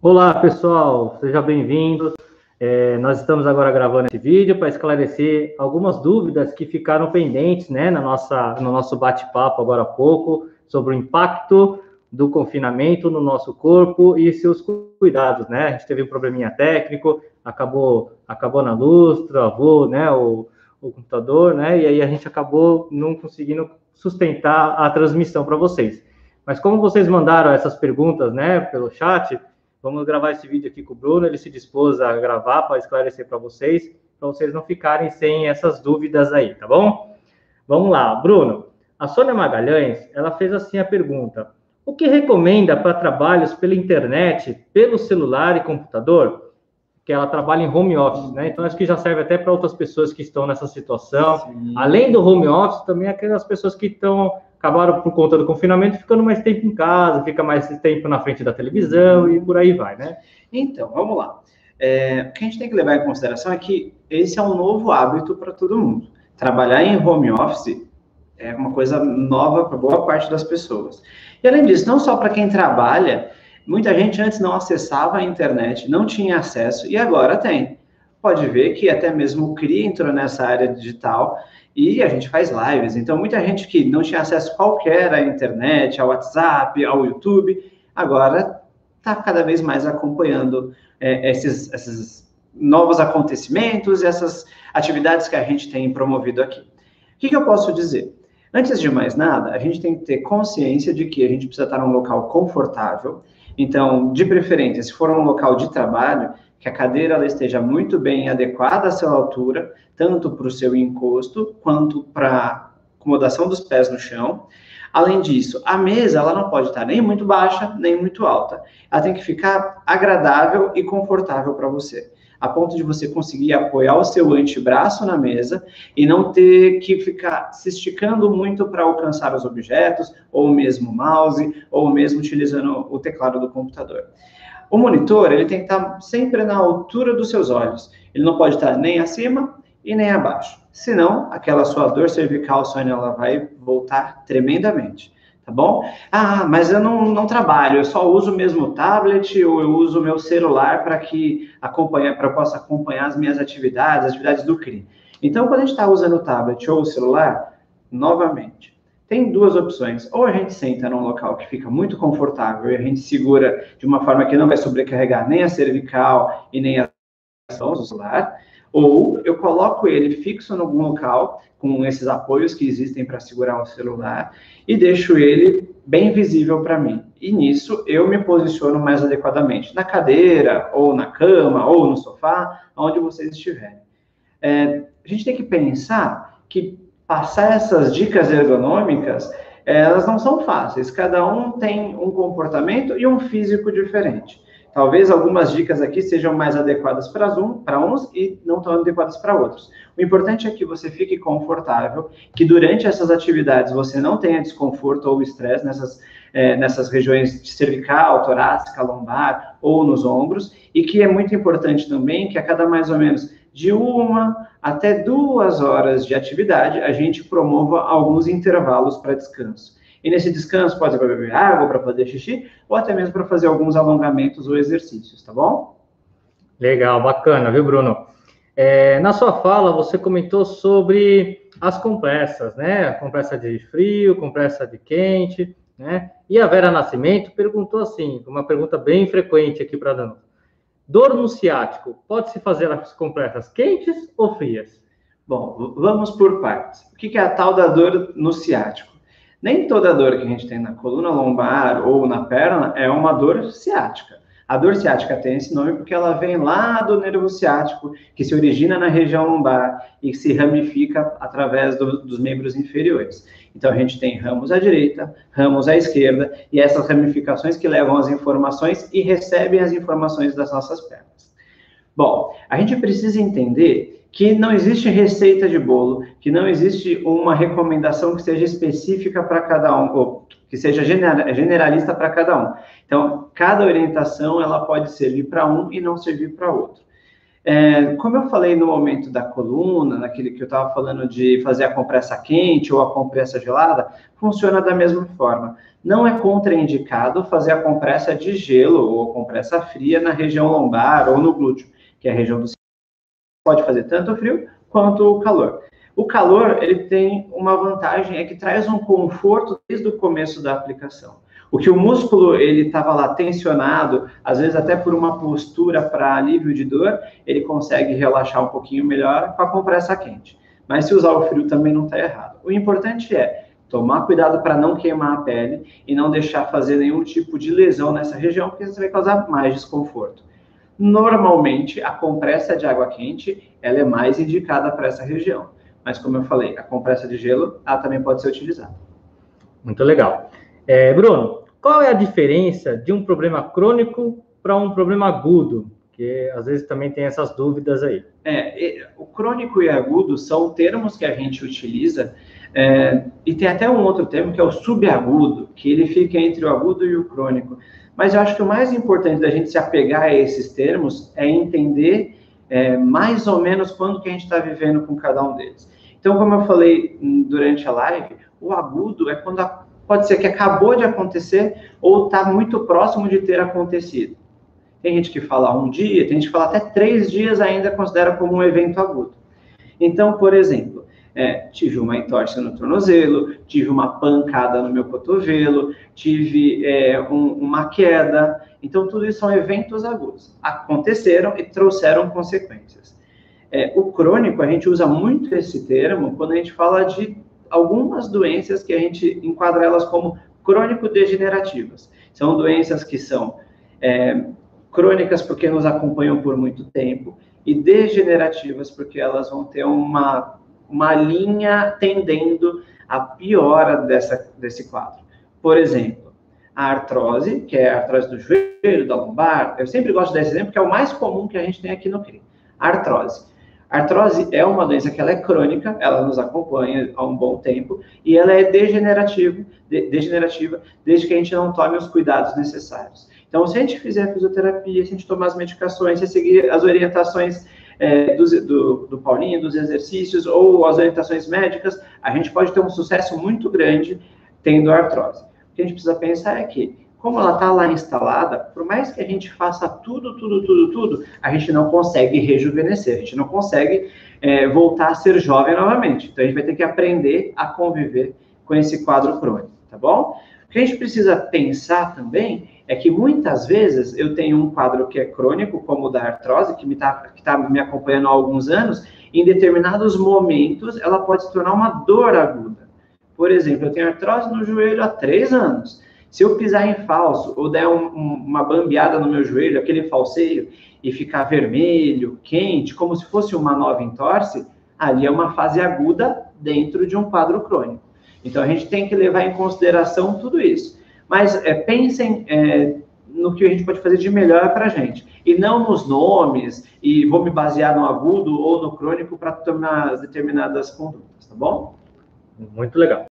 Olá, pessoal, seja bem-vindo. Nós estamos agora gravando esse vídeo para esclarecer algumas dúvidas que ficaram pendentes, né, no nosso bate-papo agora há pouco, sobre o impacto do confinamento no nosso corpo e seus cuidados, né? A gente teve um probleminha técnico, acabou na luz, travou, né, o computador, né? E aí a gente acabou não conseguindo sustentar a transmissão para vocês. Mas como vocês mandaram essas perguntas, né, pelo chat, vamos gravar esse vídeo aqui com o Bruno, ele se dispôs a gravar para esclarecer para vocês não ficarem sem essas dúvidas aí, tá bom? Vamos lá, Bruno. A Sônia Magalhães, ela fez assim a pergunta: o que recomenda para trabalhos pela internet, pelo celular e computador? Que ela trabalha em home office, né? Então, acho que já serve até para outras pessoas que estão nessa situação. Sim. Além do home office, também aquelas pessoas que acabaram por conta do confinamento ficando mais tempo em casa, fica mais tempo na frente da televisão e por aí vai, né? Então, vamos lá. O que a gente tem que levar em consideração é que esse é um novo hábito para todo mundo. Trabalhar em home office é uma coisa nova para boa parte das pessoas. E além disso, não só para quem trabalha, muita gente antes não acessava a internet, não tinha acesso e agora tem. Pode ver que até mesmo o CRI entrou nessa área digital e a gente faz lives. Então, muita gente que não tinha acesso qualquer à internet, ao WhatsApp, ao YouTube, agora está cada vez mais acompanhando esses novos acontecimentos, essas atividades que a gente tem promovido aqui. O que eu posso dizer? Antes de mais nada, a gente tem que ter consciência de que a gente precisa estar num local confortável. Então, de preferência, se for um local de trabalho, que a cadeira ela esteja muito bem adequada à sua altura, tanto para o seu encosto, quanto para a acomodação dos pés no chão. Além disso, a mesa ela não pode estar nem muito baixa, nem muito alta. Ela tem que ficar agradável e confortável para você, a ponto de você conseguir apoiar o seu antebraço na mesa e não ter que ficar se esticando muito para alcançar os objetos, ou mesmo o mouse, ou mesmo utilizando o teclado do computador. O monitor, ele tem que estar sempre na altura dos seus olhos. Ele não pode estar nem acima e nem abaixo. Senão, aquela sua dor cervical, Sônia, ela vai voltar tremendamente, tá bom? Ah, mas eu não trabalho, eu só uso mesmo o tablet ou eu uso o meu celular para que eu possa acompanhar as minhas atividades, as atividades do CRI. Então, quando a gente está usando o tablet ou o celular, novamente, tem duas opções. Ou a gente senta num local que fica muito confortável e a gente segura de uma forma que não vai sobrecarregar nem a cervical e nem as mãos do celular, ou eu coloco ele fixo em algum local, com esses apoios que existem para segurar o celular, e deixo ele bem visível para mim. E nisso eu me posiciono mais adequadamente, na cadeira, ou na cama, ou no sofá, onde vocês estiverem. A gente tem que pensar que passar essas dicas ergonômicas, elas não são fáceis. Cada um tem um comportamento e um físico diferente. Talvez algumas dicas aqui sejam mais adequadas para uns e não tão adequadas para outros. O importante é que você fique confortável, que durante essas atividades você não tenha desconforto ou estresse nessas regiões de cervical, torácica, lombar ou nos ombros, e que é muito importante também que a cada mais ou menos de 1 até 2 horas de atividade, a gente promova alguns intervalos para descanso. E nesse descanso pode ser para beber água, para fazer xixi, ou até mesmo para fazer alguns alongamentos ou exercícios, tá bom? Legal, bacana, viu, Bruno? Na sua fala, você comentou sobre as compressas, né? A compressa de frio, compressa de quente, né? E a Vera Nascimento perguntou assim, uma pergunta bem frequente aqui para nós. Dor no ciático, pode-se fazer as compressas quentes ou frias? Bom, vamos por partes. O que é a tal da dor no ciático? Nem toda dor que a gente tem na coluna lombar ou na perna é uma dor ciática. A dor ciática tem esse nome porque ela vem lá do nervo ciático, que se origina na região lombar e se ramifica através dos membros inferiores. Então, a gente tem ramos à direita, ramos à esquerda, e essas ramificações que levam as informações e recebem as informações das nossas pernas. Bom, a gente precisa entender que não existe receita de bolo, que não existe uma recomendação que seja específica para cada um, ou que seja generalista para cada um. Então, cada orientação ela pode servir para um e não servir para outro. Como eu falei no momento da coluna, naquele que eu estava falando de fazer a compressa quente ou a compressa gelada, funciona da mesma forma. Não é contraindicado fazer a compressa de gelo ou a compressa fria na região lombar ou no glúteo, que é a região do pode fazer tanto o frio quanto o calor. O calor, ele tem uma vantagem, é que traz um conforto desde o começo da aplicação. O que o músculo, ele estava lá tensionado, às vezes até por uma postura para alívio de dor, ele consegue relaxar um pouquinho melhor com a compressa quente. Mas se usar o frio também não está errado. O importante é tomar cuidado para não queimar a pele e não deixar fazer nenhum tipo de lesão nessa região, porque isso vai causar mais desconforto. Normalmente, a compressa de água quente, ela é mais indicada para essa região. Mas, como eu falei, a compressa de gelo, ela também pode ser utilizada. Muito legal. Bruno, qual é a diferença de um problema crônico para um problema agudo? Porque, às vezes, também tem essas dúvidas aí. O crônico e agudo são termos que a gente utiliza, e tem até um outro termo, que é o subagudo, que ele fica entre o agudo e o crônico. Mas eu acho que o mais importante da gente se apegar a esses termos é entender mais ou menos quando que a gente está vivendo com cada um deles. Então, como eu falei durante a live, o agudo é quando pode ser que acabou de acontecer ou está muito próximo de ter acontecido. Tem gente que fala 1 dia, tem gente que fala até 3 dias ainda considera como um evento agudo. Então, por exemplo, tive uma entorse no tornozelo, tive uma pancada no meu cotovelo, tive uma queda. Então, tudo isso são eventos agudos. Aconteceram e trouxeram consequências. O crônico, a gente usa muito esse termo quando a gente fala de algumas doenças que a gente enquadra elas como crônico-degenerativas. São doenças que são crônicas porque nos acompanham por muito tempo e degenerativas porque elas vão ter uma linha tendendo à piora desse quadro. Por exemplo, a artrose, que é a artrose do joelho, da lombar, eu sempre gosto desse exemplo porque é o mais comum que a gente tem aqui no CRI. A artrose. A artrose é uma doença que ela é crônica, ela nos acompanha há um bom tempo, e ela é degenerativa desde que a gente não tome os cuidados necessários. Então, se a gente fizer a fisioterapia, se a gente tomar as medicações, se seguir as orientações do Paulinho, dos exercícios, ou as orientações médicas, a gente pode ter um sucesso muito grande tendo artrose. O que a gente precisa pensar é que, como ela está lá instalada, por mais que a gente faça tudo, a gente não consegue rejuvenescer, a gente não consegue voltar a ser jovem novamente. Então, a gente vai ter que aprender a conviver com esse quadro crônico, tá bom? O que a gente precisa pensar também é que muitas vezes eu tenho um quadro que é crônico, como o da artrose, que está me acompanhando há alguns anos, e em determinados momentos ela pode se tornar uma dor aguda. Por exemplo, eu tenho artrose no joelho há 3 anos. Se eu pisar em falso ou der uma bambeada no meu joelho, aquele falseio, e ficar vermelho, quente, como se fosse uma nova entorse, ali é uma fase aguda dentro de um quadro crônico. Então, a gente tem que levar em consideração tudo isso. Mas pensem no que a gente pode fazer de melhor para a gente. E não nos nomes, e vou me basear no agudo ou no crônico para tomar determinadas condutas, tá bom? Muito legal.